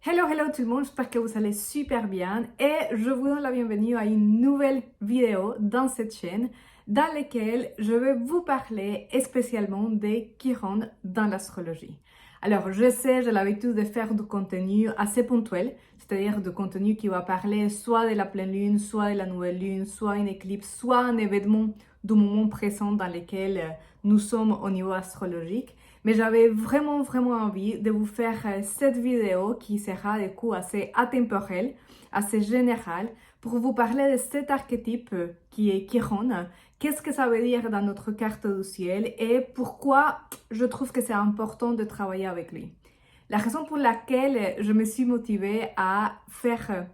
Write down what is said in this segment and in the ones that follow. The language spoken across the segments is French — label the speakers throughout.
Speaker 1: Hello, hello tout le monde, j'espère que vous allez super bien et je vous donne la bienvenue à une nouvelle vidéo dans cette chaîne dans laquelle je vais vous parler spécialement des Chiron dans l'astrologie. Alors, je sais, j'ai l'habitude de faire du contenu assez ponctuel, c'est-à-dire du contenu qui va parler soit de la pleine lune, soit de la nouvelle lune, soit une éclipse, soit un événement du moment présent dans lequel nous sommes au niveau astrologique. Mais j'avais vraiment envie de vous faire cette vidéo qui sera du coup assez atemporelle, assez générale, pour vous parler de cet archétype qui est Chiron, qu'est-ce que ça veut dire dans notre carte du ciel et pourquoi je trouve que c'est important de travailler avec lui. La raison pour laquelle je me suis motivée à faire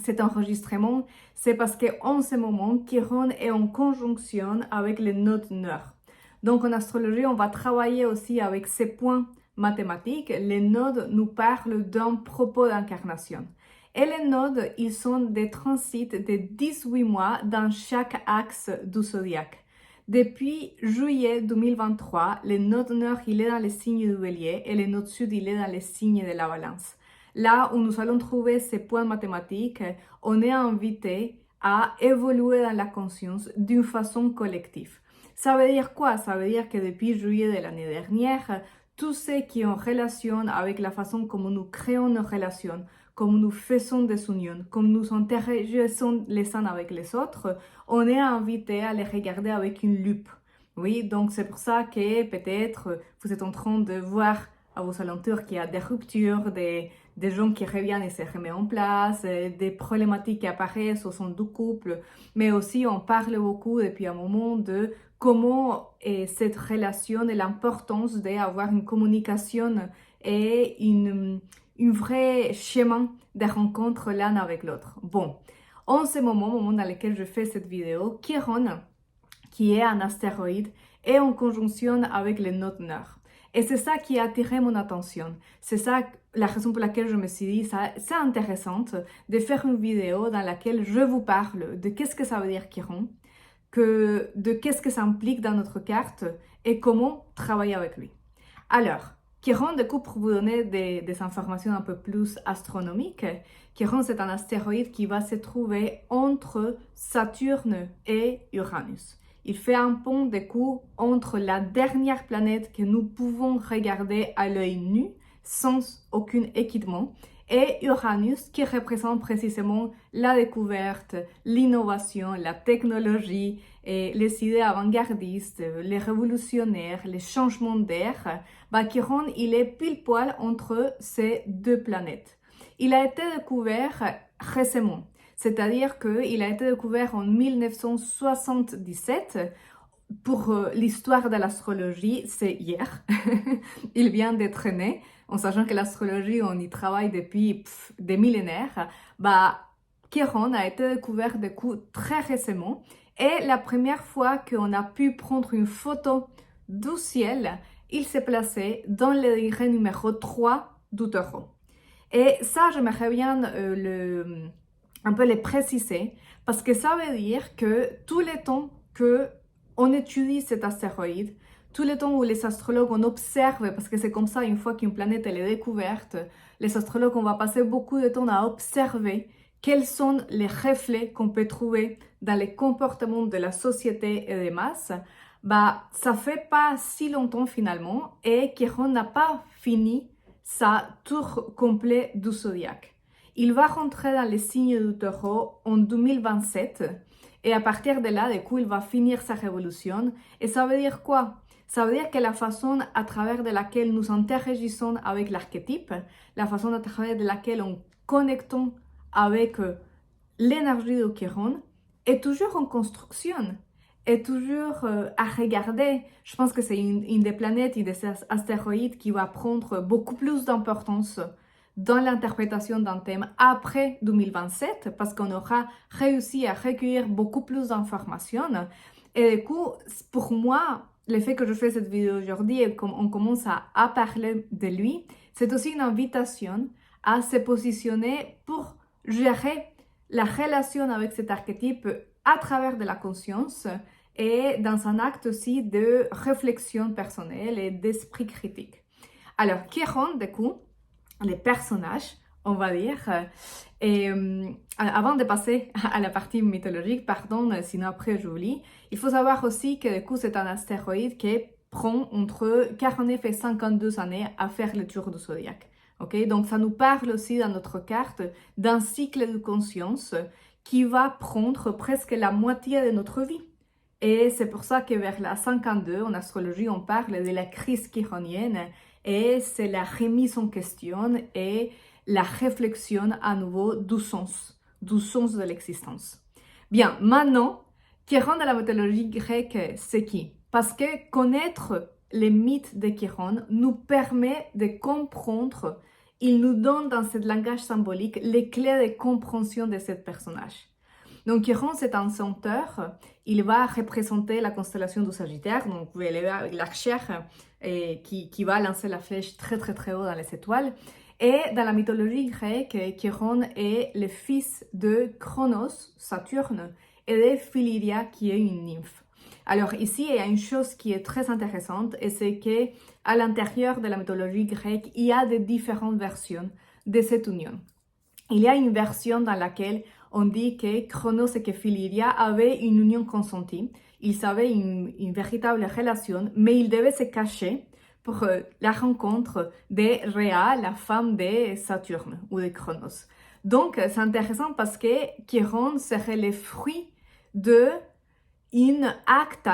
Speaker 1: cet enregistrement, c'est parce qu'en ce moment, Chiron est en conjonction avec le node Nord. Donc en astrologie, on va travailler aussi avec ces points mathématiques. Les nodes nous parlent d'un propos d'incarnation. Et les nodes, ils sont des transits de 18 mois dans chaque axe du zodiaque. Depuis juillet 2023, le node nord, il est dans le signe du Bélier et le node sud, il est dans le signe de la Balance. Là où nous allons trouver ces points mathématiques, on est invité à évoluer dans la conscience d'une façon collective. Ça veut dire quoi? Ça veut dire que depuis juillet de l'année dernière, tout ce qui est en relation avec la façon comme nous créons nos relations, comme nous faisons des unions, comme nous interagissons les uns avec les autres, on est invité à les regarder avec une lupe. Oui, donc c'est pour ça que peut-être vous êtes en train de voir à vos alentours qu'il y a des ruptures, des gens qui reviennent et se remettent en place, des problématiques qui apparaissent au sein du couple, mais aussi on parle beaucoup depuis un moment de comment cette relation et l'importance d'avoir une communication et une vrai chemin de rencontre l'un avec l'autre. Bon, en ce moment dans lequel je fais cette vidéo, Chiron, qui est un astéroïde, est en conjonction avec le node nord. Et c'est ça qui a attiré mon attention. C'est ça la raison pour laquelle je me suis dit, c'est intéressant de faire une vidéo dans laquelle je vous parle de qu'est-ce que ça veut dire Chiron, de qu'est-ce que ça implique dans notre carte et comment travailler avec lui. Alors, Chiron, du coup, pour vous donner des informations un peu plus astronomiques, Chiron, c'est un astéroïde qui va se trouver entre Saturne et Uranus. Il fait un pont, du coup, entre la dernière planète que nous pouvons regarder à l'œil nu, sans aucun équipement, et Uranus qui représente précisément la découverte, l'innovation, la technologie, et les idées avant-gardistes, les révolutionnaires, les changements d'air. Chiron, il est pile poil entre ces deux planètes. Il a été découvert récemment, c'est-à-dire qu'il a été découvert en 1977. Pour l'histoire de l'astrologie, c'est hier. Il vient d'être né, en sachant que l'astrologie, on y travaille depuis des millénaires. Chiron a été découvert du coup très récemment. Et la première fois qu'on a pu prendre une photo du ciel, il s'est placé dans le degré numéro 3 du taureau. Et ça, j'aimerais bien un peu le préciser, parce que ça veut dire que tout le temps que on étudie cet astéroïde, tout le temps où les astrologues on observe, parce que c'est comme ça, une fois qu'une planète elle est découverte, les astrologues on va passer beaucoup de temps à observer quels sont les reflets qu'on peut trouver dans les comportements de la société et des masses. Ça fait pas si longtemps finalement, et Chiron n'a pas fini sa tour complet du zodiaque. Il va rentrer dans les signes du taureau en 2027 et à partir de là, du coup, il va finir sa révolution. Et ça veut dire quoi? Ça veut dire que la façon à travers de laquelle nous interagissons avec l'archétype, la façon à travers de laquelle on connectons avec l'énergie de Chiron est toujours en construction, est toujours à regarder. Je pense que c'est une des planètes, une des astéroïdes qui va prendre beaucoup plus d'importance dans l'interprétation d'un thème après 2027, parce qu'on aura réussi à recueillir beaucoup plus d'informations. Et du coup, pour moi, le fait que je fais cette vidéo aujourd'hui et qu'on commence à parler de lui, c'est aussi une invitation à se positionner pour gérer la relation avec cet archétype à travers de la conscience et dans un acte aussi de réflexion personnelle et d'esprit critique. Alors, Chiron, du coup, les personnages on va dire. Et avant de passer à la partie mythologique, pardon, sinon après j'oublie, il faut savoir aussi que du coup c'est un astéroïde qui prend entre 49 et 52 années à faire le tour du zodiaque. Okay? Donc ça nous parle aussi dans notre carte d'un cycle de conscience qui va prendre presque la moitié de notre vie. Et c'est pour ça que vers la 52, en astrologie, on parle de la crise chironienne et c'est la remise en question et la réflexion à nouveau du sens de l'existence. Bien, maintenant, Chiron dans la mythologie grecque, c'est qui? Parce que connaître les mythes de Chiron nous permet de comprendre, il nous donne dans ce langage symbolique les clés de compréhension de ce personnage. Donc Chiron, c'est un centaure, il va représenter la constellation du Sagittaire, donc vous voyez avec l'archère qui va lancer la flèche très très très haut dans les étoiles. Et dans la mythologie grecque, Chiron est le fils de Chronos, Saturne, et de Philyria, qui est une nymphe. Alors ici, il y a une chose qui est très intéressante, et c'est que à l'intérieur de la mythologie grecque, il y a des différentes versions de cette union. Il y a une version dans laquelle on dit que Chronos et que Philyria avaient une union consentie. Ils avaient une véritable relation, mais ils devaient se cacher pour la rencontre de Rhea, la femme de Saturne ou de Chronos. Donc, c'est intéressant parce que Chiron serait le fruit d'un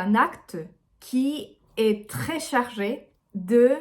Speaker 1: acte qui est très chargé de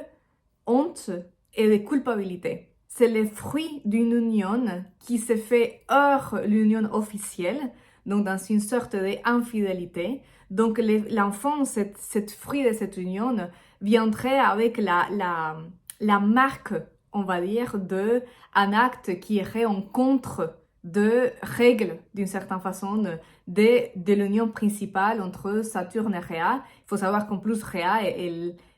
Speaker 1: honte et de culpabilité. C'est le fruit d'une union qui se fait hors l'union officielle, donc dans une sorte d'infidélité. Donc l'enfant, cette fruit de cette union, viendrait avec la marque, on va dire, d'un acte qui irait en contre de règles, d'une certaine façon, de l'union principale entre Saturne et Rhea. Il faut savoir qu'en plus, Rhea,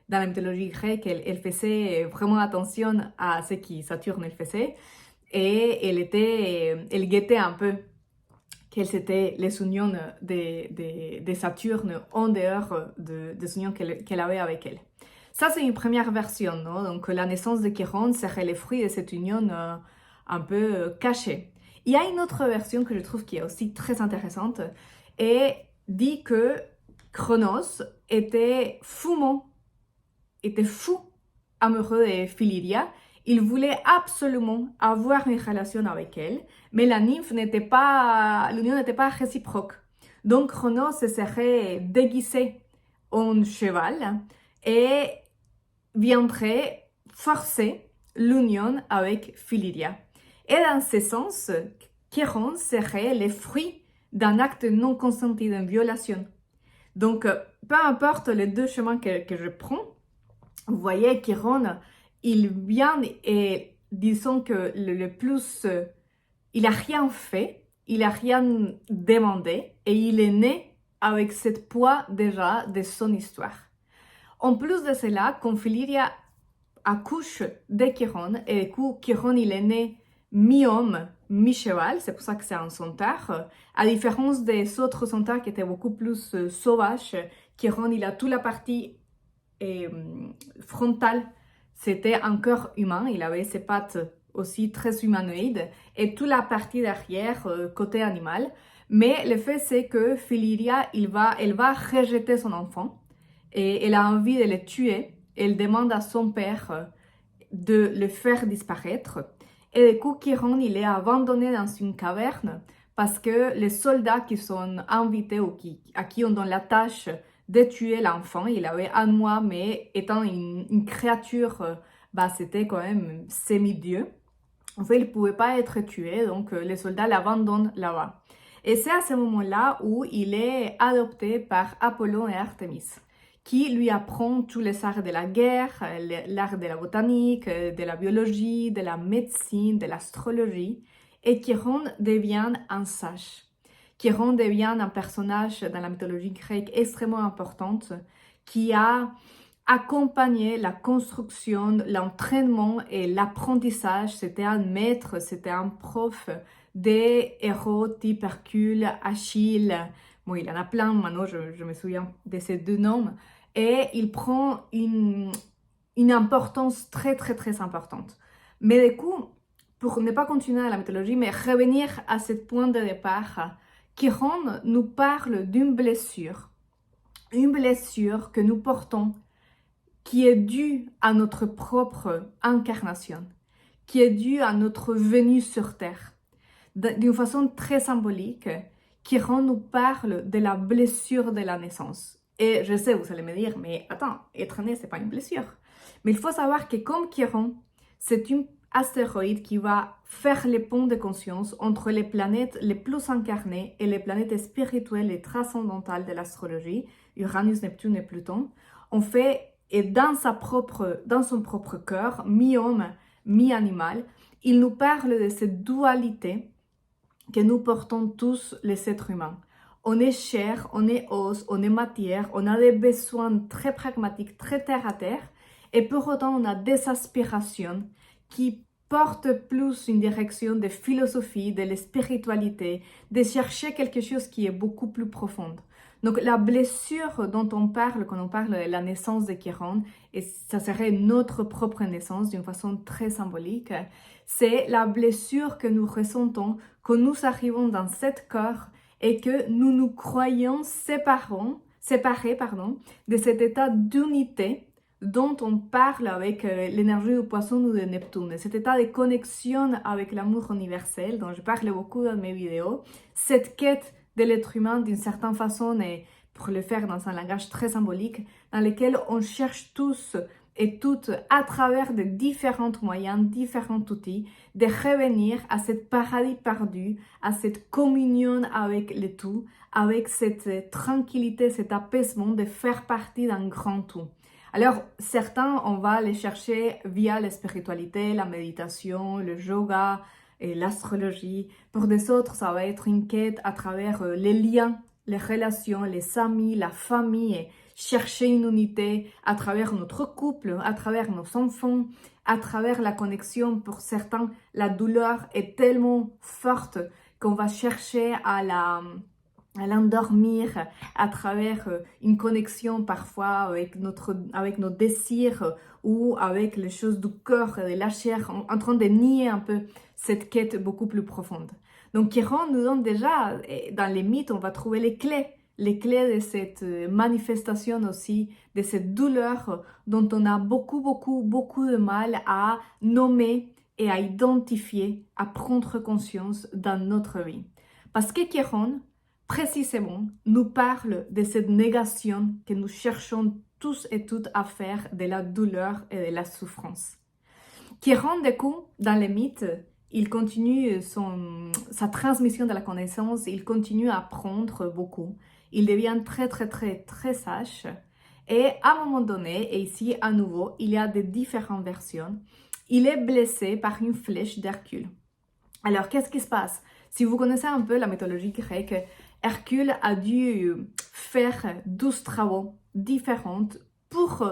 Speaker 1: dans la mythologie grecque, elle faisait vraiment attention à ce que Saturne elle faisait et elle guettait un peu quelles étaient les unions de Saturne en dehors des unions qu'elle avait avec elle. Ça, c'est une première version, non? Donc, la naissance de Chiron serait le fruit de cette union un peu cachée. Il y a une autre version que je trouve qui est aussi très intéressante et dit que Chronos était fou amoureux de Philyria. Il voulait absolument avoir une relation avec elle, mais l'union n'était pas réciproque. Donc Chronos se serait déguisé en cheval et viendrait forcer l'union avec Philyria. Et dans ce sens, Chiron serait le fruit d'un acte non consenti, d'une violation. Donc, peu importe les deux chemins que je prends, vous voyez, Chiron, il vient et disons que le plus, il n'a rien fait, il n'a rien demandé et il est né avec cette poids déjà de son histoire. En plus de cela, quand Philyria accouche de Chiron, et du coup, Chiron, il est né mi-homme, mi-cheval, c'est pour ça que c'est un centaure. À différence des autres centaures qui étaient beaucoup plus sauvages, Chiron, il a toute la partie frontale, c'était un corps humain, il avait ses pattes aussi très humanoïdes, et toute la partie derrière, côté animal. Mais le fait, c'est que Philyria, elle va rejeter son enfant, et elle a envie de le tuer. Elle demande à son père de le faire disparaître. Et du coup, Chiron, il est abandonné dans une caverne parce que les soldats qui sont invités ou à qui on donne la tâche de tuer l'enfant, il avait un mois, mais étant une créature, c'était quand même semi-dieu. En fait, il ne pouvait pas être tué, donc les soldats l'abandonnent là-bas. Et c'est à ce moment-là où il est adopté par Apollon et Artémis, qui lui apprend tous les arts de la guerre, l'art de la botanique, de la biologie, de la médecine, de l'astrologie, et Chiron devient un sage. Chiron devient un personnage dans la mythologie grecque extrêmement importante qui a accompagné la construction, l'entraînement et l'apprentissage. C'était un maître, c'était un prof des héros type Hercule, Achille. Bon, il y en a plein, maintenant je me souviens de ces deux noms. Et il prend une importance très très très importante. Mais du coup, pour ne pas continuer à la mythologie, mais revenir à ce point de départ, Chiron nous parle d'une blessure que nous portons, qui est due à notre propre incarnation, qui est due à notre venue sur Terre. D'une façon très symbolique, Chiron nous parle de la blessure de la naissance. Et je sais, vous allez me dire, mais attends, être né, c'est pas une blessure. Mais il faut savoir que comme Chiron, c'est une astéroïde qui va faire les ponts de conscience entre les planètes les plus incarnées et les planètes spirituelles et transcendantales de l'astrologie, Uranus, Neptune et Pluton. On fait, et dans son propre cœur, mi-homme, mi-animal, il nous parle de cette dualité que nous portons tous les êtres humains. On est chair, on est os, on est matière, on a des besoins très pragmatiques, très terre à terre, et pour autant on a des aspirations qui portent plus une direction de philosophie, de la spiritualité, de chercher quelque chose qui est beaucoup plus profonde. Donc la blessure dont on parle quand on parle de la naissance de Chiron, et ça serait notre propre naissance d'une façon très symbolique, c'est la blessure que nous ressentons quand nous arrivons dans cet corps et que nous nous croyons séparés de cet état d'unité dont on parle avec l'énergie du poisson ou de Neptune, cet état de connexion avec l'amour universel dont je parle beaucoup dans mes vidéos, cette quête de l'être humain d'une certaine façon et pour le faire dans un langage très symbolique dans lequel on cherche tous et toutes à travers de différents moyens, différents outils, de revenir à cette paradis perdu, à cette communion avec le tout, avec cette tranquillité, cet apaisement de faire partie d'un grand tout. Alors, certains, on va les chercher via la spiritualité, la méditation, le yoga et l'astrologie. Pour des autres, ça va être une quête à travers les liens, les relations, les amis, la famille, chercher une unité à travers notre couple, à travers nos enfants, à travers la connexion. Pour certains, la douleur est tellement forte qu'on va chercher à l'endormir à travers une connexion parfois avec nos désirs ou avec les choses du corps et de la chair, en train de nier un peu cette quête beaucoup plus profonde. Donc Chiron nous donne déjà, dans les mythes, on va trouver les clés de cette manifestation aussi, de cette douleur dont on a beaucoup de mal à nommer et à identifier, à prendre conscience dans notre vie. Parce que Chiron, précisément, nous parle de cette négation que nous cherchons tous et toutes à faire de la douleur et de la souffrance. Chiron, du coup, dans les mythes, il continue sa transmission de la connaissance, il continue à apprendre beaucoup. Il devient très sage. Et à un moment donné, et ici à nouveau, il y a des différentes versions, il est blessé par une flèche d'Hercule. Alors, qu'est-ce qui se passe? Si vous connaissez un peu la mythologie grecque, Hercule a dû faire 12 travaux différents pour,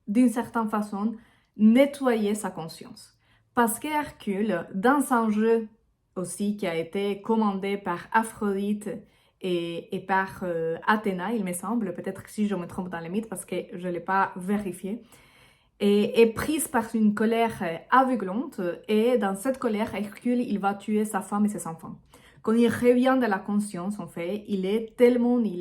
Speaker 1: d'une certaine façon, nettoyer sa conscience. Parce que Hercule, dans un jeu aussi qui a été commandé par Aphrodite et par Athéna, il me semble, peut-être que si je me trompe dans les mythes parce que je ne l'ai pas vérifié, est prise par une colère aveuglante et dans cette colère, Hercule, il va tuer sa femme et ses enfants. Quand il revient de la conscience, en fait, il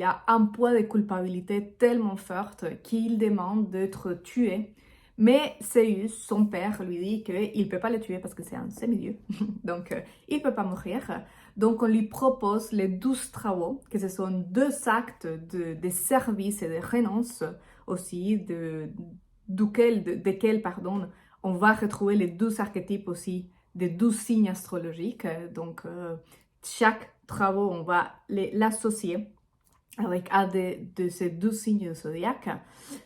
Speaker 1: a un poids de culpabilité tellement forte qu'il demande d'être tué. Mais Zeus, son père, lui dit qu'il ne peut pas le tuer parce que c'est un semi-dieu. Donc, il ne peut pas mourir. Donc, on lui propose les 12 travaux, que ce sont 2 actes de service et de renonce aussi, desquels on va retrouver les 12 archétypes aussi des 12 signes astrologiques. Donc, chaque travaux, on va l'associer avec un de ces 12 signes du zodiaque.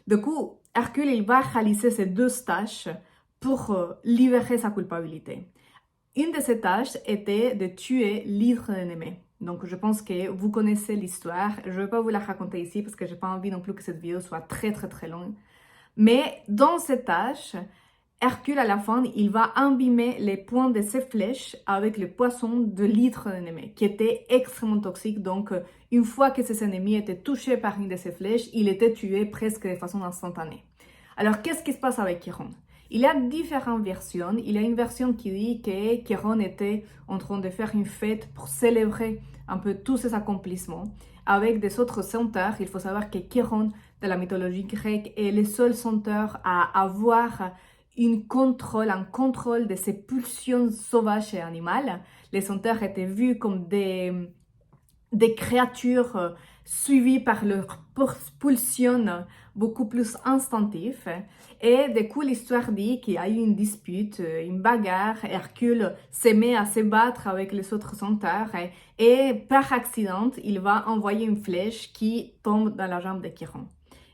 Speaker 1: Du coup, Hercule, il va réaliser ces 2 tâches pour libérer sa culpabilité. Une de ces tâches était de tuer l'hydre de Némée. Donc, je pense que vous connaissez l'histoire. Je ne vais pas vous la raconter ici parce que je n'ai pas envie non plus que cette vidéo soit très longue. Mais dans cette tâche, Hercule, à la fin, il va imbimer les points de ses flèches avec le poisson de l'hydre de Némée, qui était extrêmement toxique. Donc, une fois que ses ennemis étaient touchés par une de ses flèches, il était tué presque de façon instantanée. Alors, qu'est-ce qui se passe avec Chiron? Il y a différentes versions. Il y a une version qui dit que Chiron était en train de faire une fête pour célébrer un peu tous ses accomplissements avec des autres centaures. Il faut savoir que Chiron, de la mythologie grecque, est le seul centaure à avoir un contrôle de ses pulsions sauvages et animales. Les centaures étaient vus comme des créatures suivies par leurs pulsions beaucoup plus instinctives. Et du coup, l'histoire dit qu'il y a eu une dispute, une bagarre. Hercule se met à se battre avec les autres centaures et par accident, il va envoyer une flèche qui tombe dans la jambe de Chiron.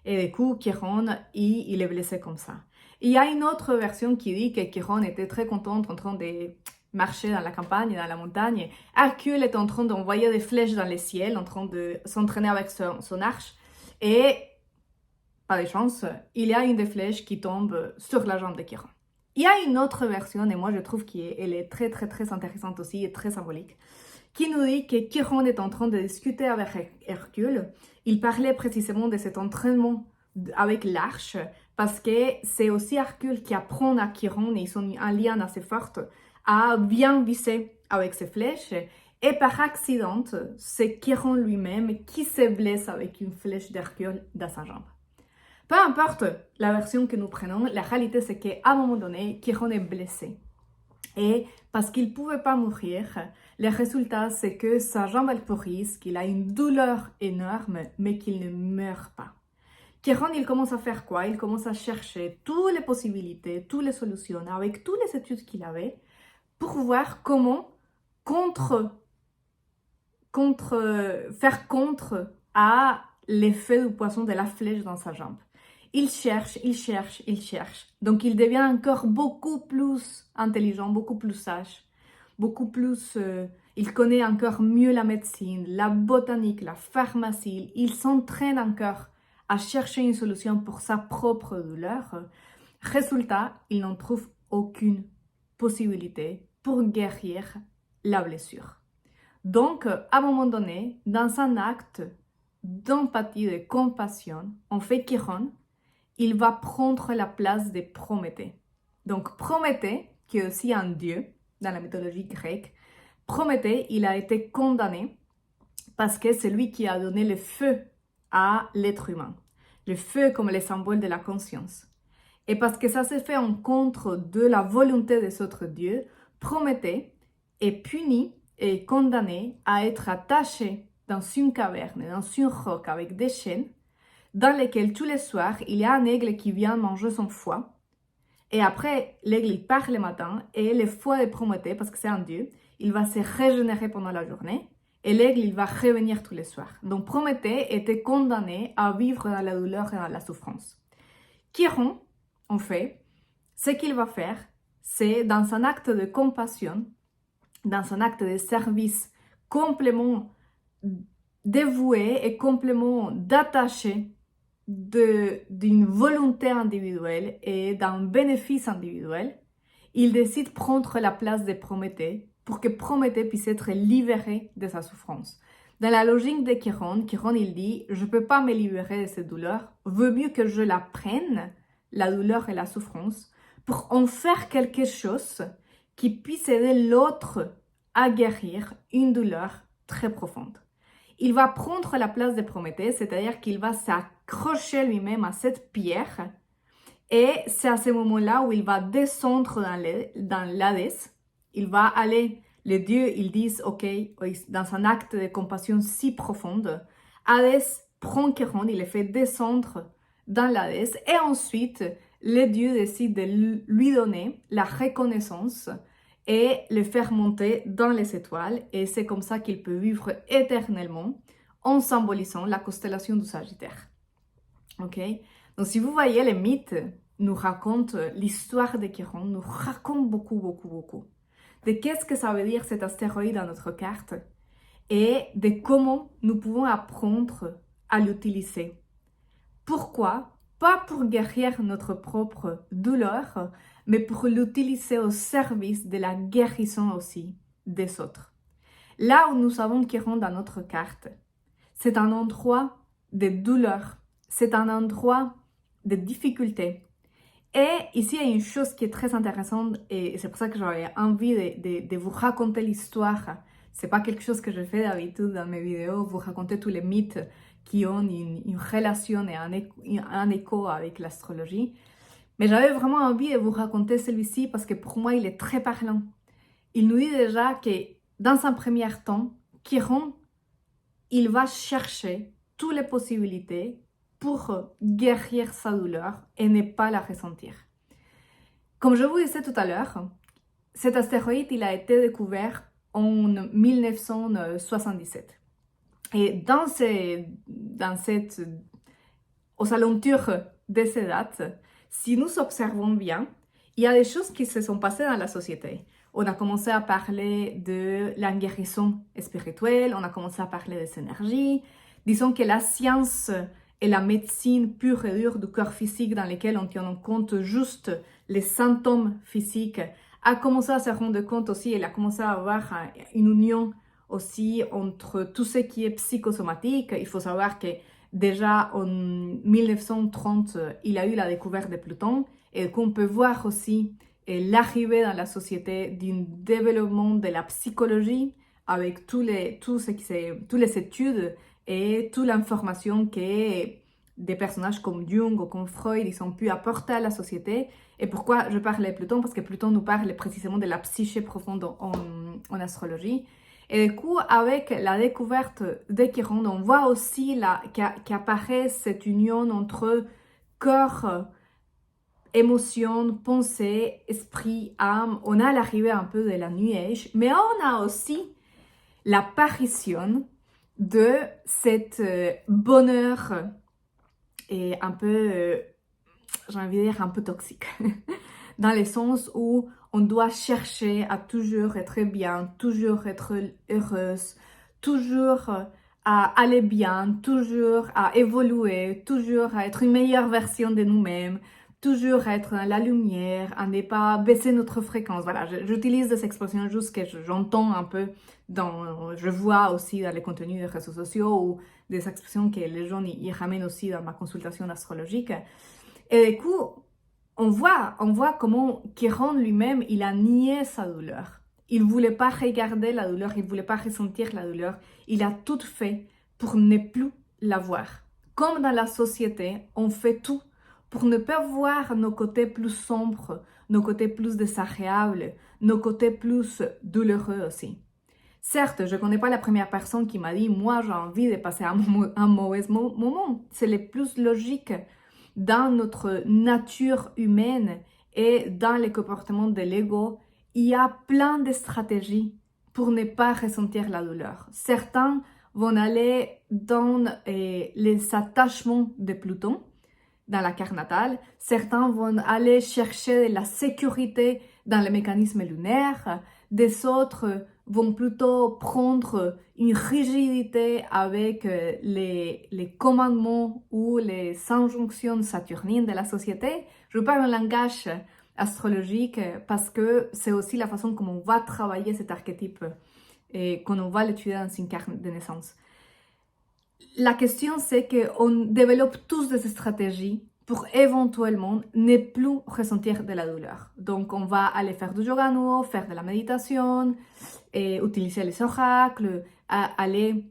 Speaker 1: Et du coup, Chiron, il est blessé comme ça. Il y a une autre version qui dit que Chiron était très content en train de marcher dans la campagne, dans la montagne. Hercule est en train d'envoyer des flèches dans le ciel, en train de s'entraîner avec son arche. Et, pas de chance, il y a une des flèches qui tombe sur la jambe de Chiron. Il y a une autre version, et moi je trouve qu'elle est très très très intéressante aussi et très symbolique, qui nous dit que Chiron est en train de discuter avec Hercule. Il parlait précisément de cet entraînement avec l'arche, parce que c'est aussi Hercule qui apprend à Chiron, et ils ont un lien assez fort, à bien viser avec ses flèches. Et par accident, c'est Chiron lui-même qui se blesse avec une flèche d'Hercule dans sa jambe. Peu importe la version que nous prenons, la réalité c'est qu'à un moment donné, Chiron est blessé. Et parce qu'il ne pouvait pas mourir, le résultat c'est que sa jambe elle pourrisse, qu'il a une douleur énorme, mais qu'il ne meurt pas. Chiron, il commence à faire quoi? Il commence à chercher toutes les possibilités, toutes les solutions, avec toutes les études qu'il avait, pour voir comment faire contre à l'effet du poisson de la flèche dans sa jambe. Il cherche. Donc il devient encore beaucoup plus intelligent, beaucoup plus sage, beaucoup plus... il connaît encore mieux la médecine, la botanique, la pharmacie. Il s'entraîne encore à chercher une solution pour sa propre douleur. Résultat, il n'en trouve aucune possibilité pour guérir la blessure. Donc, à un moment donné, dans un acte d'empathie, de compassion, en fait Chiron, il va prendre la place de Prométhée. Donc, Prométhée, qui est aussi un dieu dans la mythologie grecque, Prométhée, il a été condamné parce que c'est lui qui a donné le feu à l'être humain. Le feu comme le symbole de la conscience. Et parce que ça s'est fait en contre de la volonté des autres dieux, Prométhée est puni et condamné à être attaché dans une caverne, dans une roche avec des chaînes, dans lesquelles tous les soirs, il y a un aigle qui vient manger son foie. Et après, l'aigle, il part le matin et le foie de Prométhée, parce que c'est un dieu, il va se régénérer pendant la journée et l'aigle, il va revenir tous les soirs. Donc Prométhée était condamné à vivre dans la douleur et dans la souffrance. Chiron, en fait, ce qu'il va faire, c'est dans un acte de compassion, dans un acte de service complètement dévoué et complètement d'attaché d'une volonté individuelle et d'un bénéfice individuel, il décide de prendre la place de Prométhée pour que Prométhée puisse être libéré de sa souffrance. Dans la logique de Chiron, il dit « Je ne peux pas me libérer de cette douleur, vaut mieux que je la prenne, la douleur et la souffrance, pour en faire quelque chose qui puisse aider l'autre à guérir une douleur très profonde. » Il va prendre la place de Prométhée, c'est-à-dire qu'il va s'accrocher lui-même à cette pierre et c'est à ce moment-là où il va descendre dans l'Hadès. Il va aller, les dieux, ils disent, ok, dans un acte de compassion si profonde, Hadès prend Chiron, il le fait descendre dans l'Hadès et ensuite, les dieux décident de lui donner la reconnaissance et le faire monter dans les étoiles. Et c'est comme ça qu'il peut vivre éternellement en symbolisant la constellation du Sagittaire. Ok? Donc si vous voyez, les mythes nous racontent l'histoire de Chiron, nous racontent beaucoup de qu'est-ce que ça veut dire cet astéroïde dans notre carte et de comment nous pouvons apprendre à l'utiliser. Pourquoi? Pas pour guérir notre propre douleur, mais pour l'utiliser au service de la guérison aussi des autres. Là où nous avons Chiron dans notre carte, c'est un endroit de douleur, c'est un endroit de difficulté. Et ici, il y a une chose qui est très intéressante et c'est pour ça que j'avais envie de vous raconter l'histoire. C'est pas quelque chose que je fais d'habitude dans mes vidéos, vous raconter tous les mythes qui ont une relation et un écho avec l'astrologie. Mais j'avais vraiment envie de vous raconter celui-ci parce que pour moi, il est très parlant. Il nous dit déjà que dans un premier temps, Chiron, il va chercher toutes les possibilités pour guérir sa douleur et ne pas la ressentir. Comme je vous disais tout à l'heure, cet astéroïde il a été découvert en 1977. Et aux alentours de ces dates, si nous observons bien, il y a des choses qui se sont passées dans la société. On a commencé à parler de la guérison spirituelle, on a commencé à parler des énergies. Disons que la science et la médecine pure et dure du corps physique dans lesquels on tient en compte juste les symptômes physiques a commencé à se rendre compte aussi, elle a commencé à avoir une union aussi entre tout ce qui est psychosomatique. Il faut savoir que déjà en 1930, il y a eu la découverte de Pluton et qu'on peut voir aussi l'arrivée dans la société d'un développement de la psychologie avec toutes les études et toute l'information que des personnages comme Jung ou comme Freud ils ont pu apporter à la société. Et pourquoi je parle de Pluton? Parce que Pluton nous parle précisément de la psyché profonde en astrologie. Et du coup, avec la découverte de Chiron, on voit aussi qu'apparaît cette union entre corps, émotion, pensée, esprit, âme. On a l'arrivée un peu de la New Age, mais on a aussi l'apparition de cet bonheur et un peu, j'ai envie de dire, un peu toxique. Dans le sens où on doit chercher à toujours être bien, toujours être heureuse, toujours à aller bien, toujours à évoluer, toujours à être une meilleure version de nous-mêmes, toujours à être dans la lumière, à ne pas baisser notre fréquence. Voilà, j'utilise des expressions juste que j'entends un peu, je vois aussi dans les contenus des réseaux sociaux ou des expressions que les gens y ramènent aussi dans ma consultation astrologique. Et du coup, on voit comment Chiron lui-même, il a nié sa douleur. Il ne voulait pas regarder la douleur, il ne voulait pas ressentir la douleur. Il a tout fait pour ne plus la voir. Comme dans la société, on fait tout pour ne pas voir nos côtés plus sombres, nos côtés plus désagréables, nos côtés plus douloureux aussi. Certes, je ne connais pas la première personne qui m'a dit « Moi, j'ai envie de passer un mauvais moment ». C'est le plus logique dans notre nature humaine et dans les comportements de l'ego. Il y a plein de stratégies pour ne pas ressentir la douleur. Certains vont aller dans les attachements de Pluton, dans la carte natale. Certains vont aller chercher de la sécurité dans les mécanismes lunaires. Des autres vont plutôt prendre une rigidité avec les commandements ou les injonctions saturnines de la société. Je parle en langage astrologique parce que c'est aussi la façon comme on va travailler cet archétype et qu'on va l'étudier dans une carte de naissance. La question, c'est qu'on développe tous des stratégies pour éventuellement ne plus ressentir de la douleur. Donc, on va aller faire du yoga nouveau, faire de la méditation, et utiliser les oracles, aller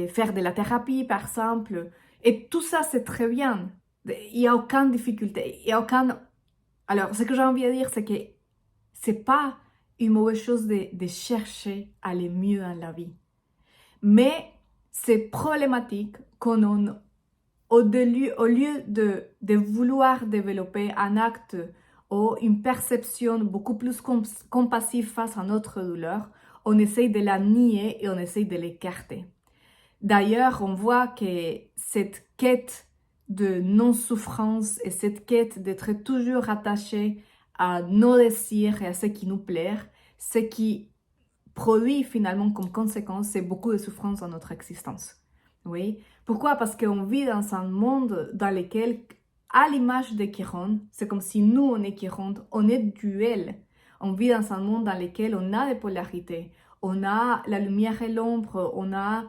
Speaker 1: faire de la thérapie, par exemple. Et tout ça, c'est très bien. Il n'y a aucune difficulté. Il y a aucun... Alors, ce que j'ai envie de dire, c'est que c'est pas une mauvaise chose de chercher à aller mieux dans la vie. Mais c'est problématique qu'on au lieu de vouloir développer un acte ou une perception beaucoup plus compassive face à notre douleur, on essaye de la nier et on essaye de l'écarter. D'ailleurs, on voit que cette quête de non-souffrance et cette quête d'être toujours attaché à nos désirs et à ce qui nous plaît, ce qui produit finalement comme conséquence, c'est beaucoup de souffrance dans notre existence. Oui. Pourquoi? Parce qu'on vit dans un monde dans lequel, à l'image de Chiron, c'est comme si nous, on est Chiron, on est duel. On vit dans un monde dans lequel on a des polarités. On a la lumière et l'ombre, on a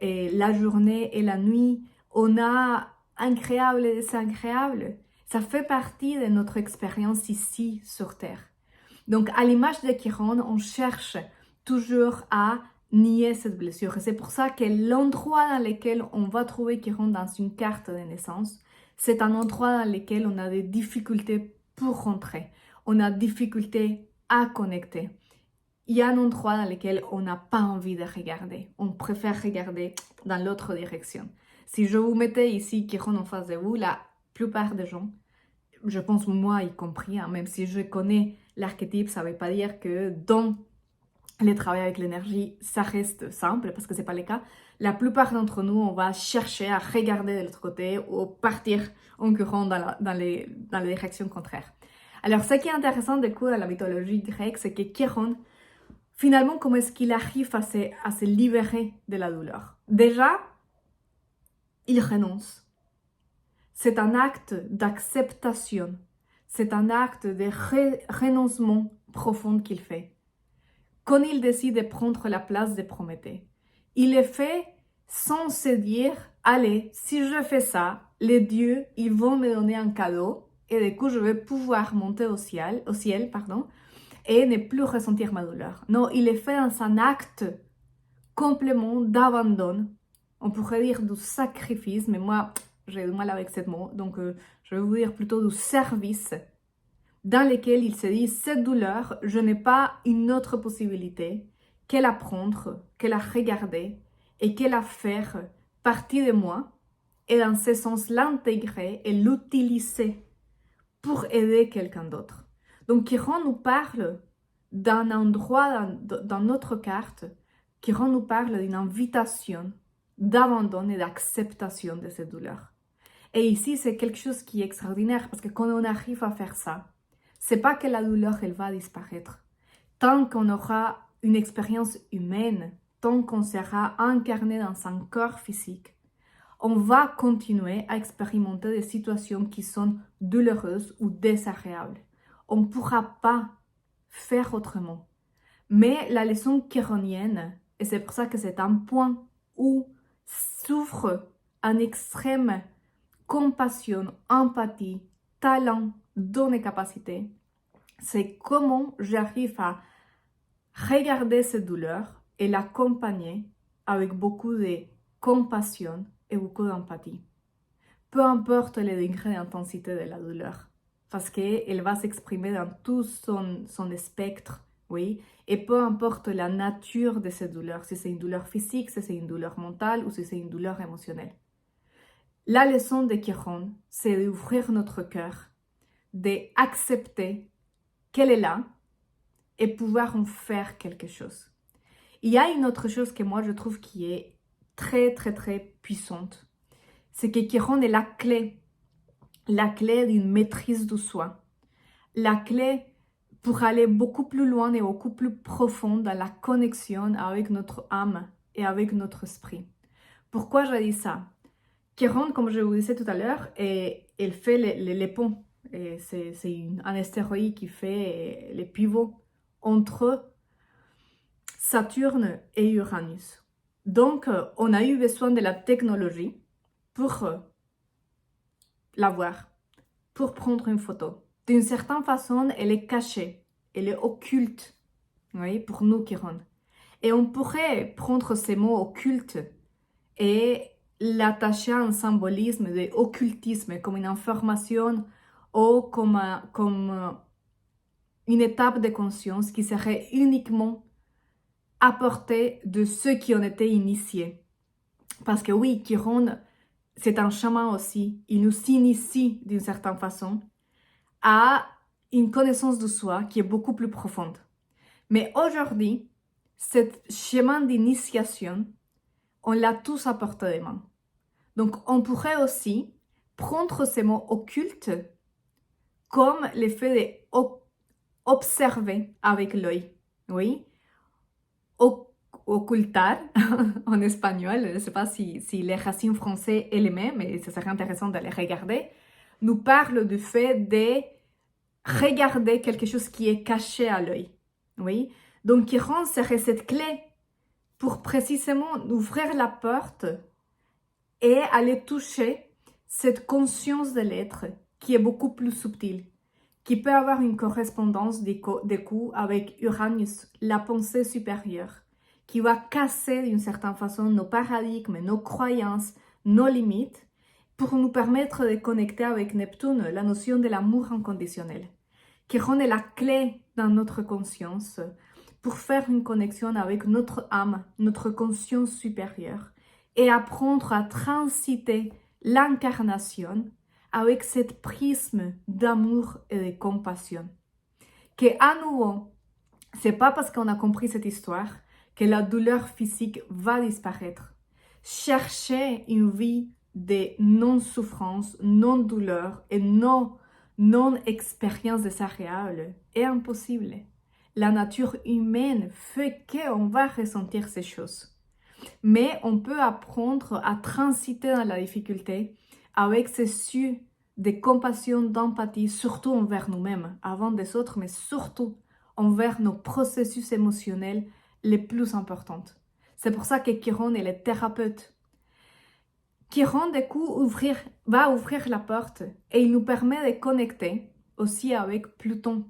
Speaker 1: la journée et la nuit, on a incroyable et désagréable. Ça fait partie de notre expérience ici sur Terre. Donc, à l'image de Chiron, on cherche toujours à nier cette blessure. Et c'est pour ça que l'endroit dans lequel on va trouver Chiron dans une carte de naissance, c'est un endroit dans lequel on a des difficultés pour rentrer. On a des difficultés à connecter. Il y a un endroit dans lequel on n'a pas envie de regarder. On préfère regarder dans l'autre direction. Si je vous mettais ici Chiron en face de vous, la plupart des gens, je pense moi y compris, hein, même si je connais l'archétype, ça ne veut pas dire que dans le travail avec l'énergie, ça reste simple, parce que ce n'est pas le cas. La plupart d'entre nous, on va chercher à regarder de l'autre côté ou partir en courant dans les directions contraires. Alors, ce qui est intéressant du coup dans la mythologie grecque, c'est que Chiron, finalement, comment est-ce qu'il arrive à se libérer de la douleur? Déjà, il renonce. C'est un acte d'acceptation. C'est un acte de renoncement profond qu'il fait. Quand il décide de prendre la place de Prométhée, il le fait sans se dire « Allez, si je fais ça, les dieux, ils vont me donner un cadeau et du coup, je vais pouvoir monter au ciel, et ne plus ressentir ma douleur. » Non, il est fait dans un acte complément d'abandon. On pourrait dire du sacrifice, mais moi, j'ai du mal avec ce mot, donc je vais vous dire plutôt du service, dans lequel il se dit, cette douleur, je n'ai pas une autre possibilité que la prendre, que la regarder et que la faire partie de moi, et dans ce sens l'intégrer et l'utiliser pour aider quelqu'un d'autre. Donc Chiron nous parle d'un endroit dans notre carte, Chiron nous parle d'une invitation d'abandon et d'acceptation de cette douleur. Et ici, c'est quelque chose qui est extraordinaire, parce que quand on arrive à faire ça, c'est pas que la douleur, elle va disparaître. Tant qu'on aura une expérience humaine, tant qu'on sera incarné dans un corps physique, on va continuer à expérimenter des situations qui sont douloureuses ou désagréables. On ne pourra pas faire autrement. Mais la leçon chironienne, et c'est pour ça que c'est un point où souffre un extrême compassion, empathie, talent, donner capacité, c'est comment j'arrive à regarder cette douleur et l'accompagner avec beaucoup de compassion et beaucoup d'empathie. Peu importe le degré d'intensité de la douleur, parce qu'elle va s'exprimer dans tout son spectre, oui, et peu importe la nature de cette douleur, si c'est une douleur physique, si c'est une douleur mentale ou si c'est une douleur émotionnelle. La leçon de Chiron, c'est d'ouvrir notre cœur, d'accepter qu'elle est là et pouvoir en faire quelque chose. Il y a une autre chose que moi je trouve qui est très très très puissante. C'est que Chiron est la clé d'une maîtrise de soi. La clé pour aller beaucoup plus loin et beaucoup plus profond dans la connexion avec notre âme et avec notre esprit. Pourquoi je dis ça? Chiron, comme je vous disais tout à l'heure, elle fait les ponts. C'est un astéroïde qui fait les pivots entre Saturne et Uranus. Donc, on a eu besoin de la technologie pour la voir, pour prendre une photo. D'une certaine façon, elle est cachée, elle est occulte, oui, pour nous, Chiron. Et on pourrait prendre ces mots occultes et l'attacher à un symbolisme d'occultisme, comme une information ou comme une étape de conscience qui serait uniquement apportée de ceux qui ont été initiés. Parce que oui, Chiron, c'est un chaman aussi. Il nous initie d'une certaine façon à une connaissance de soi qui est beaucoup plus profonde. Mais aujourd'hui, ce chemin d'initiation, on l'a tous à portée de main. Donc, on pourrait aussi prendre ces mots occultes comme le fait d'observer avec l'œil. Oui, occultar en espagnol, je ne sais pas si les racines françaises sont les mêmes, mais ce serait intéressant de les regarder, nous parle du fait de regarder quelque chose qui est caché à l'œil. Oui, donc Chiron serait cette clé pour précisément ouvrir la porte et aller toucher cette conscience de l'être qui est beaucoup plus subtil, qui peut avoir une correspondance des coups avec Uranus, la pensée supérieure, qui va casser d'une certaine façon nos paradigmes, nos croyances, nos limites, pour nous permettre de connecter avec Neptune la notion de l'amour inconditionnel. Chiron est la clé dans notre conscience pour faire une connexion avec notre âme, notre conscience supérieure, et apprendre à transiter l'incarnation avec cette prisme d'amour et de compassion. Que à nouveau, c'est pas parce qu'on a compris cette histoire que la douleur physique va disparaître. Chercher une vie de non-souffrance, non-douleur et non-expérience désagréable est impossible. La nature humaine fait qu'on va ressentir ces choses. Mais on peut apprendre à transiter dans la difficulté avec ces yeux de compassion, d'empathie, surtout envers nous-mêmes, avant des autres, mais surtout envers nos processus émotionnels les plus importants. C'est pour ça que Chiron est le thérapeute. Chiron, du coup, va ouvrir la porte et il nous permet de connecter aussi avec Pluton.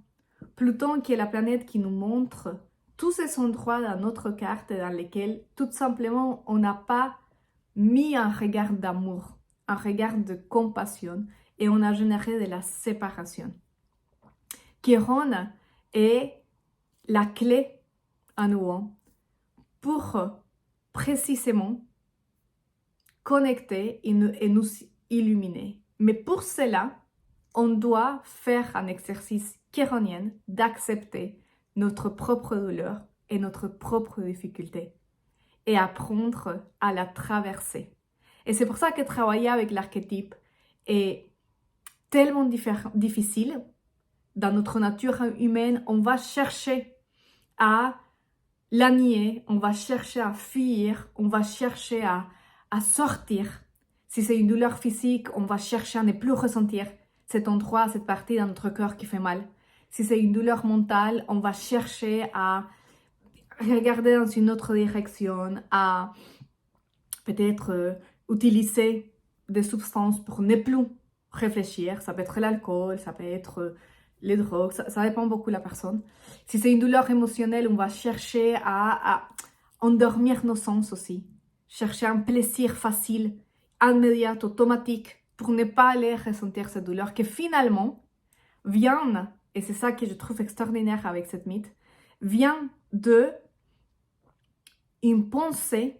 Speaker 1: Pluton qui est la planète qui nous montre tous ces endroits dans notre carte dans lesquels tout simplement on n'a pas mis un regard d'amour, un regard de compassion et on a généré de la séparation. Chiron est la clé à nouveau pour précisément connecter et nous illuminer. Mais pour cela, on doit faire un exercice chironien d'accepter notre propre douleur et notre propre difficulté et apprendre à la traverser. Et c'est pour ça que travailler avec l'archétype est tellement difficile. Dans notre nature humaine, on va chercher à la nier, on va chercher à fuir, on va chercher à sortir. Si c'est une douleur physique, on va chercher à ne plus ressentir cet endroit, cette partie dans notre corps qui fait mal. Si c'est une douleur mentale, on va chercher à regarder dans une autre direction, à peut-être utiliser des substances pour ne plus réfléchir. Ça peut être l'alcool, ça peut être les drogues, ça dépend beaucoup de la personne. Si c'est une douleur émotionnelle, on va chercher à endormir nos sens aussi. Chercher un plaisir facile, immédiat, automatique, pour ne pas aller ressentir cette douleur qui finalement vient, et c'est ça que je trouve extraordinaire avec cette mythe, vient de une pensée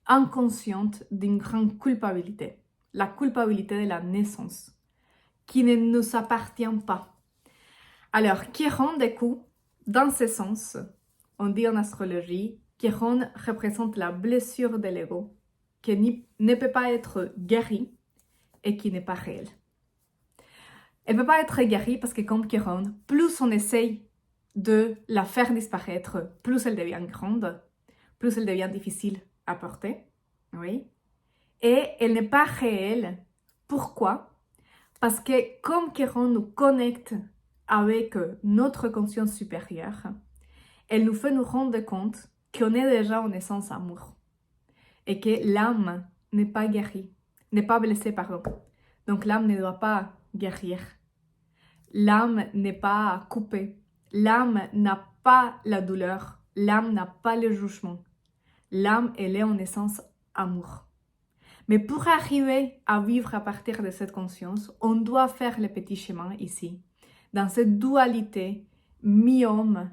Speaker 1: inconsciente d'une grande culpabilité. La culpabilité de la naissance, qui ne nous appartient pas. Alors, Chiron, du coup, dans ce sens, on dit en astrologie, Chiron représente la blessure de l'ego, qui ne peut pas être guérie et qui n'est pas réelle. Elle ne peut pas être guérie parce que comme Chiron, plus on essaye de la faire disparaître, plus elle devient grande, plus elle devient difficile à porter. Oui. Et elle n'est pas réelle. Pourquoi? Parce que comme Chiron nous connecte avec notre conscience supérieure, elle nous fait nous rendre compte qu'on est déjà en essence amour. Et que l'âme n'est pas guérie, n'est pas blessée, pardon. Donc l'âme ne doit pas guérir. L'âme n'est pas coupée. L'âme n'a pas la douleur. L'âme n'a pas le jugement. L'âme, elle est en essence amour. Mais pour arriver à vivre à partir de cette conscience, on doit faire le petit chemin ici, dans cette dualité mi-homme,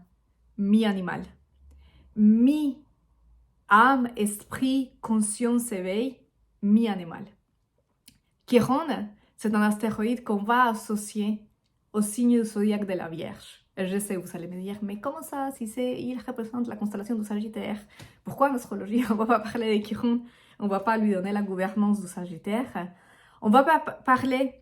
Speaker 1: mi-animal. Mi-âme, esprit, conscience, éveil, mi-animal. Chiron, c'est un astéroïde qu'on va associer au signe du zodiaque de la Vierge. Et je sais, vous allez me dire, mais comment ça, si il représente la constellation du Sagittaire? Pourquoi en astrologie, on ne va pas parler de Chiron, on ne va pas lui donner la gouvernance du Sagittaire? On va parler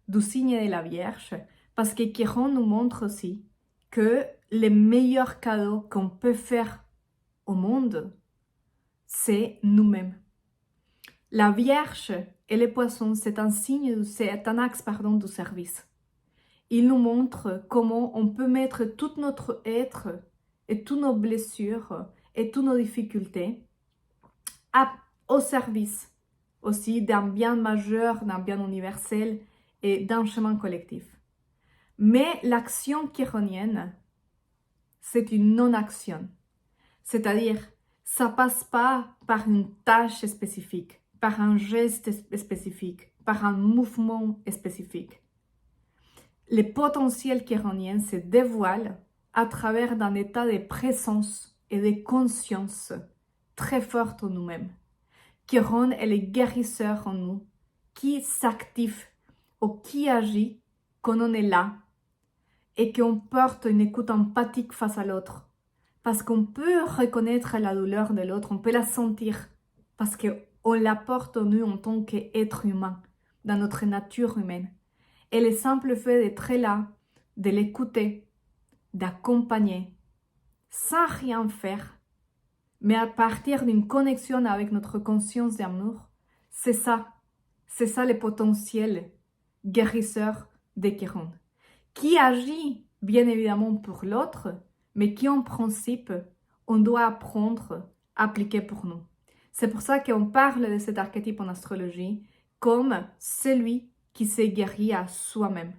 Speaker 1: du signe de la Vierge, parce que Chiron nous montre aussi que le meilleur cadeau qu'on peut faire au monde, c'est nous-mêmes. La Vierge et les poissons, c'est un axe du service. Il nous montre comment on peut mettre tout notre être et toutes nos blessures et toutes nos difficultés au service aussi d'un bien majeur, d'un bien universel et d'un chemin collectif. Mais l'action chironienne, c'est une non-action. C'est-à-dire, ça passe pas par une tâche spécifique, par un geste spécifique, par un mouvement spécifique. Le potentiel chironien se dévoile à travers d'un état de présence et de conscience très fort en nous-mêmes. Chiron est le guérisseur en nous qui s'active ou qui agit quand on est là et qu'on porte une écoute empathique face à l'autre. Parce qu'on peut reconnaître la douleur de l'autre, on peut la sentir, parce qu'on la porte en nous en tant qu'être humain, dans notre nature humaine. Et le simple fait d'être là, de l'écouter, d'accompagner, sans rien faire, mais à partir d'une connexion avec notre conscience d'amour, c'est ça le potentiel guérisseur de Chiron, qui agit bien évidemment pour l'autre, mais qui en principe, on doit apprendre à appliquer pour nous. C'est pour ça qu'on parle de cet archétype en astrologie comme celui qui s'est guéri à soi-même.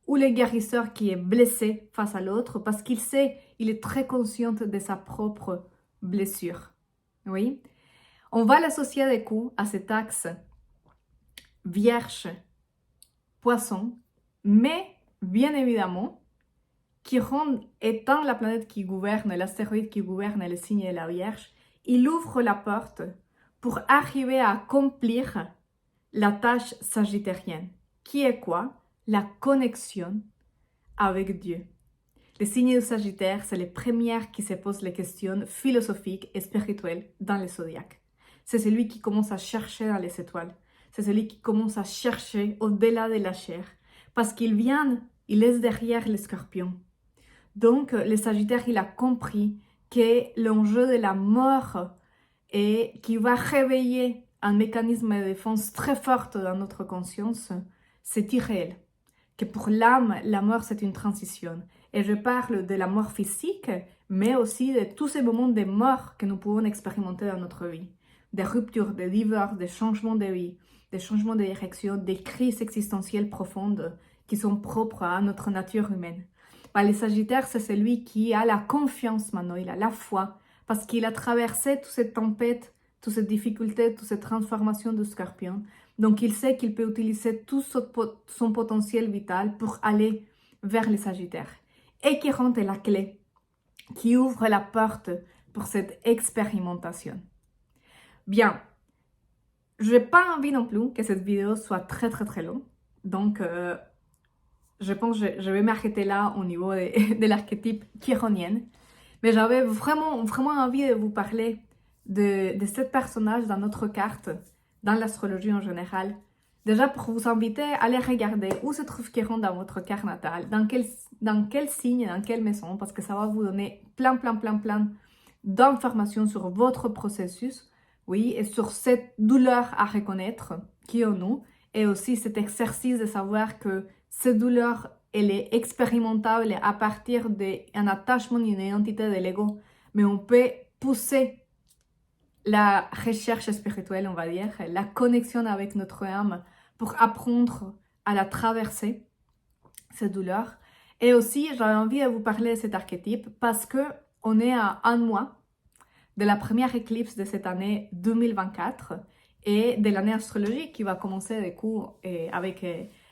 Speaker 1: Ou le guérisseur qui est blessé face à l'autre parce qu'il sait, il est très conscient de sa propre blessure. Oui. On va l'associer du coup à cet axe Vierge, Poisson, mais bien évidemment, Chiron étant la planète qui gouverne, l'astéroïde qui gouverne le signe de la Vierge, il ouvre la porte pour arriver à accomplir la tâche sagittarienne, qui est quoi? La connexion avec Dieu. Le signe du Sagittaire, c'est les premières qui se posent les questions philosophiques et spirituelles dans le zodiaque. C'est celui qui commence à chercher dans les étoiles. C'est celui qui commence à chercher au-delà de la chair. Parce qu'il vient, il laisse derrière le Scorpion. Donc, le Sagittaire, il a compris que l'enjeu de la mort et qui va réveiller un mécanisme de défense très fort dans notre conscience, c'est irréel. Que pour l'âme, la mort, c'est une transition. Et je parle de la mort physique, mais aussi de tous ces moments de mort que nous pouvons expérimenter dans notre vie. Des ruptures, des divorces, des changements de vie, des changements de direction, des crises existentielles profondes qui sont propres à notre nature humaine. Le Sagittaire, c'est celui qui a la confiance maintenant, il a la foi, parce qu'il a traversé toutes ces tempêtes, toutes ces difficultés, toutes ces transformations du Scorpion. Donc, il sait qu'il peut utiliser tout son potentiel vital pour aller vers les Sagittaires. Et Chiron est la clé qui ouvre la porte pour cette expérimentation. Bien, je n'ai pas envie non plus que cette vidéo soit très longue. Donc, je pense que je vais m'arrêter là au niveau de l'archétype chironien. Mais j'avais vraiment envie de vous parler de ce personnage dans notre carte, dans l'astrologie en général. Déjà pour vous inviter à aller regarder où se trouve Chiron dans votre carte natale, dans quel signe, dans quelle maison, parce que ça va vous donner plein d'informations sur votre processus, oui, et sur cette douleur à reconnaître qui est en nous, et aussi cet exercice de savoir que cette douleur, elle est expérimentable à partir d'un attachement, d'une identité de l'ego, mais on peut pousser la recherche spirituelle, on va dire, la connexion avec notre âme pour apprendre à la traverser, cette douleur. Et aussi, j'avais envie de vous parler de cet archétype parce qu'on est à un mois de la première éclipse de cette année 2024 et de l'année astrologique qui va commencer du coup avec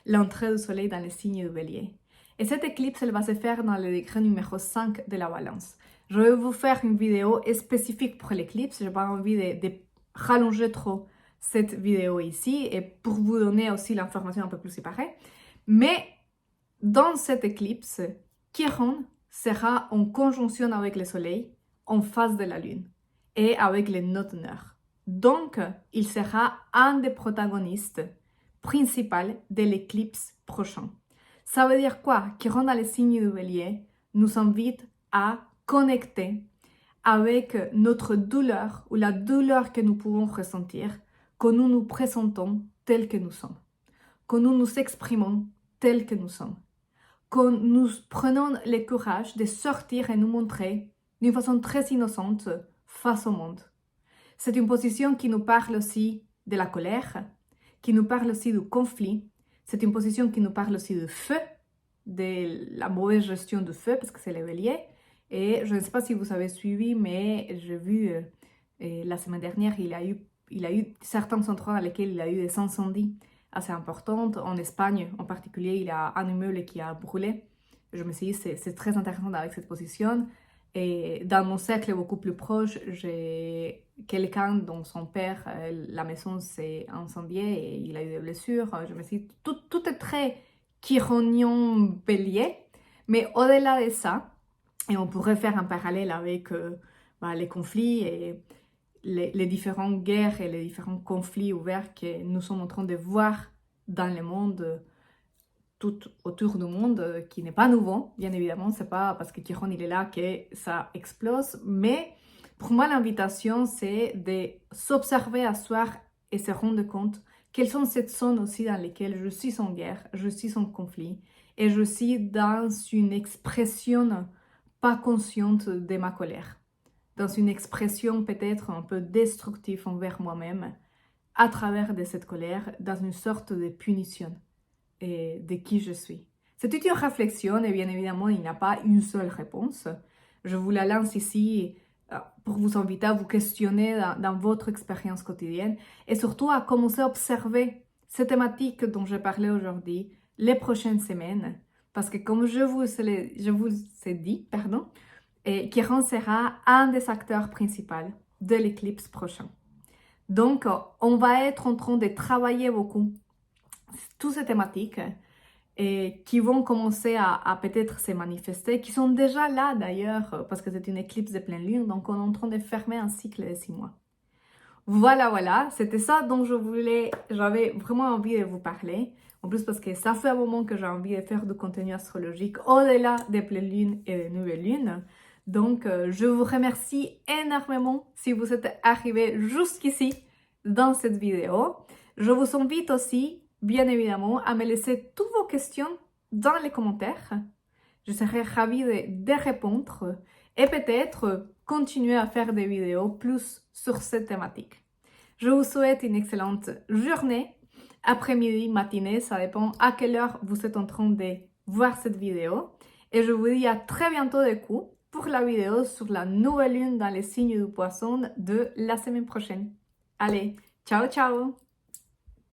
Speaker 1: l'entrée du soleil dans le signe du Bélier. Et cette éclipse, elle va se faire dans le degré numéro 5 de la balance. Je vais vous faire une vidéo spécifique pour l'éclipse. Je n'ai pas envie de rallonger trop cette vidéo ici et pour vous donner aussi l'information un peu plus séparée. Mais dans cette éclipse, Chiron sera en conjonction avec le soleil en face de la lune et avec les nodes nord. Donc, il sera un des protagonistes principaux de l'éclipse prochaine. Ça veut dire quoi? Chiron dans le signe du Bélier nous invite à connecter avec notre douleur ou la douleur que nous pouvons ressentir quand nous nous présentons tels que nous sommes, quand nous nous exprimons tels que nous sommes, quand nous prenons le courage de sortir et nous montrer d'une façon très innocente face au monde. C'est une position qui nous parle aussi de la colère, qui nous parle aussi du conflit. C'est une position qui nous parle aussi de feu, de la mauvaise gestion du feu, parce que c'est le bélier. Et je ne sais pas si vous avez suivi, mais j'ai vu la semaine dernière, il a eu certains endroits dans lesquels il a eu des incendies assez importants. En Espagne, en particulier, il y a un immeuble qui a brûlé. Je me suis dit, c'est très intéressant avec cette position. Et dans mon cercle beaucoup plus proche, j'ai quelqu'un dont son père, la maison s'est incendiée et il a eu des blessures. Je me suis dit, tout est très chironion bélier. Mais au-delà de ça, et on pourrait faire un parallèle avec les conflits et les différentes guerres et les différents conflits ouverts que nous sommes en train de voir dans le monde, tout autour du monde, qui n'est pas nouveau, bien évidemment. C'est pas parce que Chiron il est là que ça explose, mais pour moi l'invitation c'est de s'observer à soi et se rendre compte quelles sont ces zones aussi dans lesquelles je suis en guerre, je suis en conflit et je suis dans une expression pas consciente de ma colère, dans une expression peut-être un peu destructive envers moi-même à travers de cette colère, dans une sorte de punition de qui je suis. C'est une réflexion et bien évidemment il n'y a pas une seule réponse. Je vous la lance ici pour vous inviter à vous questionner dans votre expérience quotidienne et surtout à commencer à observer ces thématiques dont je parlais aujourd'hui les prochaines semaines. Parce que comme je vous ai dit, Chiron sera un des acteurs principaux de l'éclipse prochaine. Donc, on va être en train de travailler beaucoup toutes ces thématiques et qui vont commencer à peut-être se manifester, qui sont déjà là d'ailleurs, parce que c'est une éclipse de pleine lune, donc on est en train de fermer un cycle de 6 mois. Voilà, c'était ça dont j'avais vraiment envie de vous parler. En plus parce que ça fait un moment que j'ai envie de faire du contenu astrologique au-delà des pleines lunes et des nouvelles lunes. Donc, je vous remercie énormément si vous êtes arrivé jusqu'ici dans cette vidéo. Je vous invite aussi, bien évidemment, à me laisser toutes vos questions dans les commentaires. Je serai ravie de répondre et peut-être continuer à faire des vidéos plus sur cette thématique. Je vous souhaite une excellente journée, après-midi, matinée, ça dépend à quelle heure vous êtes en train de voir cette vidéo. Et je vous dis à très bientôt du coup pour la vidéo sur la nouvelle lune dans les signes du poisson de la semaine prochaine. Allez, ciao ciao!